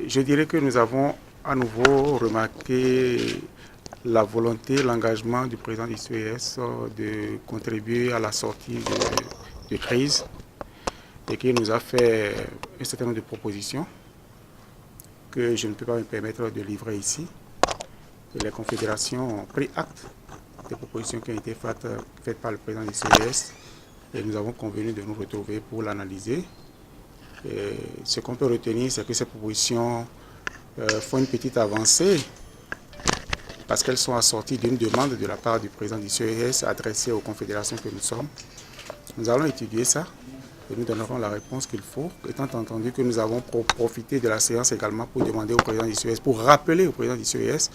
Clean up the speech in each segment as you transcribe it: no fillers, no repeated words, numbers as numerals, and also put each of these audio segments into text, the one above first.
je dirais que nous avons à nouveau remarqué la volonté, l'engagement du président du CES de contribuer à la sortie de crise et qui nous a fait un certain nombre de propositions que je ne peux pas me permettre de livrer ici. Et les confédérations ont pris acte des propositions qui ont été faites par le président du CES et nous avons convenu de nous retrouver pour l'analyser. Ce qu'on peut retenir, c'est que ces propositions font une petite avancée parce qu'elles sont assorties d'une demande de la part du président du CES adressée aux confédérations que nous sommes. Nous allons étudier ça et nous donnerons la réponse qu'il faut, étant entendu que nous avons profité de la séance également pour demander au président du CES, pour rappeler au président du CES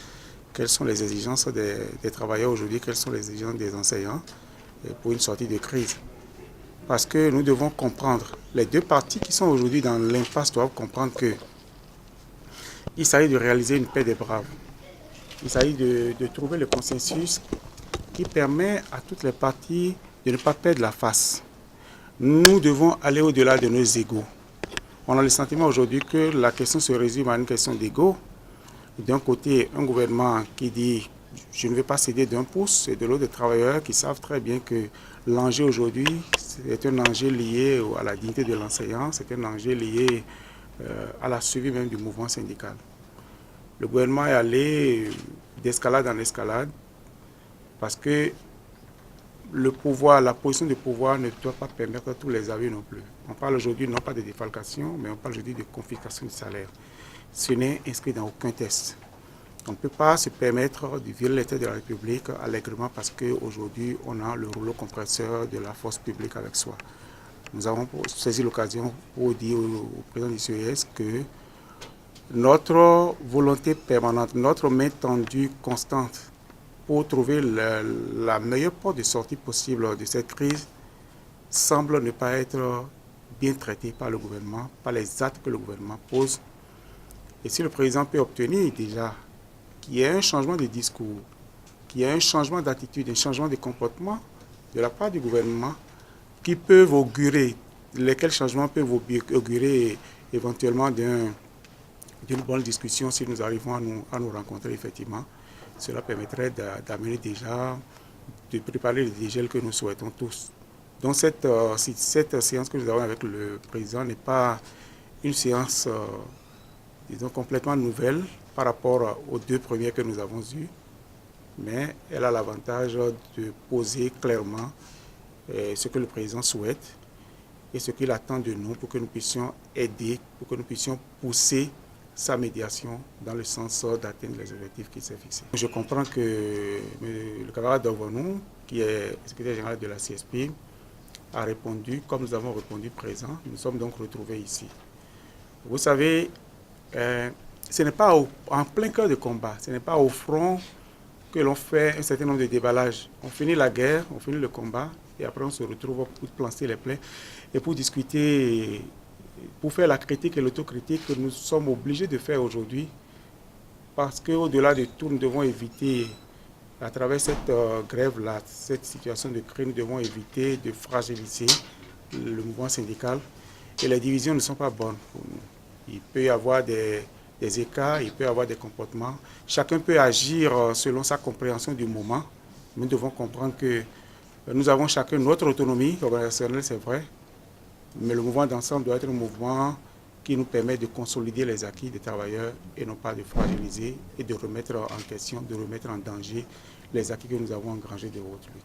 quelles sont les exigences des travailleurs aujourd'hui, quelles sont les exigences des enseignants pour une sortie de crise. Parce que nous devons comprendre, les deux parties qui sont aujourd'hui dans l'impasse doivent comprendre qu'il s'agit de réaliser une paix des braves. Il s'agit de trouver le consensus qui permet à toutes les parties de ne pas perdre la face. Nous devons aller au-delà de nos égos. On a le sentiment aujourd'hui que la question se résume à une question d'ego. D'un côté, un gouvernement qui dit « je ne vais pas céder d'un pouce » et de l'autre, des travailleurs qui savent très bien que l'enjeu aujourd'hui, c'est un enjeu lié à la dignité de l'enseignant, c'est un enjeu lié à la suivi même du mouvement syndical. Le gouvernement est allé d'escalade en escalade parce que le pouvoir, la position de pouvoir ne doit pas permettre tous les avis non plus. On parle aujourd'hui non pas de défalcation, mais on parle aujourd'hui de confiscation du salaire. Ce n'est inscrit dans aucun texte. On ne peut pas se permettre de violer les textes de la République allègrement parce qu'aujourd'hui, on a le rouleau compresseur de la force publique avec soi. Nous avons saisi l'occasion pour dire au président du CES que notre volonté permanente, notre main tendue constante pour trouver la meilleure porte de sortie possible de cette crise semble ne pas être bien traitée par le gouvernement, par les actes que le gouvernement pose. Et si le président peut obtenir déjà qu'il y ait un changement de discours, qu'il y ait un changement d'attitude, un changement de comportement de la part du gouvernement qui peuvent augurer, lesquels changements peuvent augurer éventuellement d'une bonne discussion si nous arrivons à nous rencontrer effectivement. Cela permettrait d'amener déjà, de préparer le dégel que nous souhaitons tous. Donc cette séance que nous avons avec le président n'est pas une séance, disons, complètement nouvelle par rapport aux deux premières que nous avons eues, mais elle a l'avantage de poser clairement ce que le président souhaite et ce qu'il attend de nous pour que nous puissions aider, pour que nous puissions pousser sa médiation dans le sens d'atteindre les objectifs qu'il s'est fixés. Je comprends que le camarade Dovonou, qui est secrétaire général de la CSP, a répondu, comme nous avons répondu présent. Nous sommes donc retrouvés ici. Vous savez, ce n'est pas en plein cœur de combat, ce n'est pas au front que l'on fait un certain nombre de déballages. On finit la guerre, on finit le combat, et après on se retrouve pour planter les plaies et pour discuter, pour faire la critique et l'autocritique que nous sommes obligés de faire aujourd'hui, parce qu'au-delà de tout, nous devons éviter, à travers cette grève-là, cette situation de crise, nous devons éviter de fragiliser le mouvement syndical. Et les divisions ne sont pas bonnes pour nous. Il peut y avoir des écarts, il peut y avoir des comportements. Chacun peut agir selon sa compréhension du moment. Nous devons comprendre que nous avons chacun notre autonomie organisationnelle, c'est vrai, mais le mouvement d'ensemble doit être un mouvement qui nous permet de consolider les acquis des travailleurs et non pas de fragiliser et de remettre en question, de remettre en danger les acquis que nous avons engrangés de haute lutte.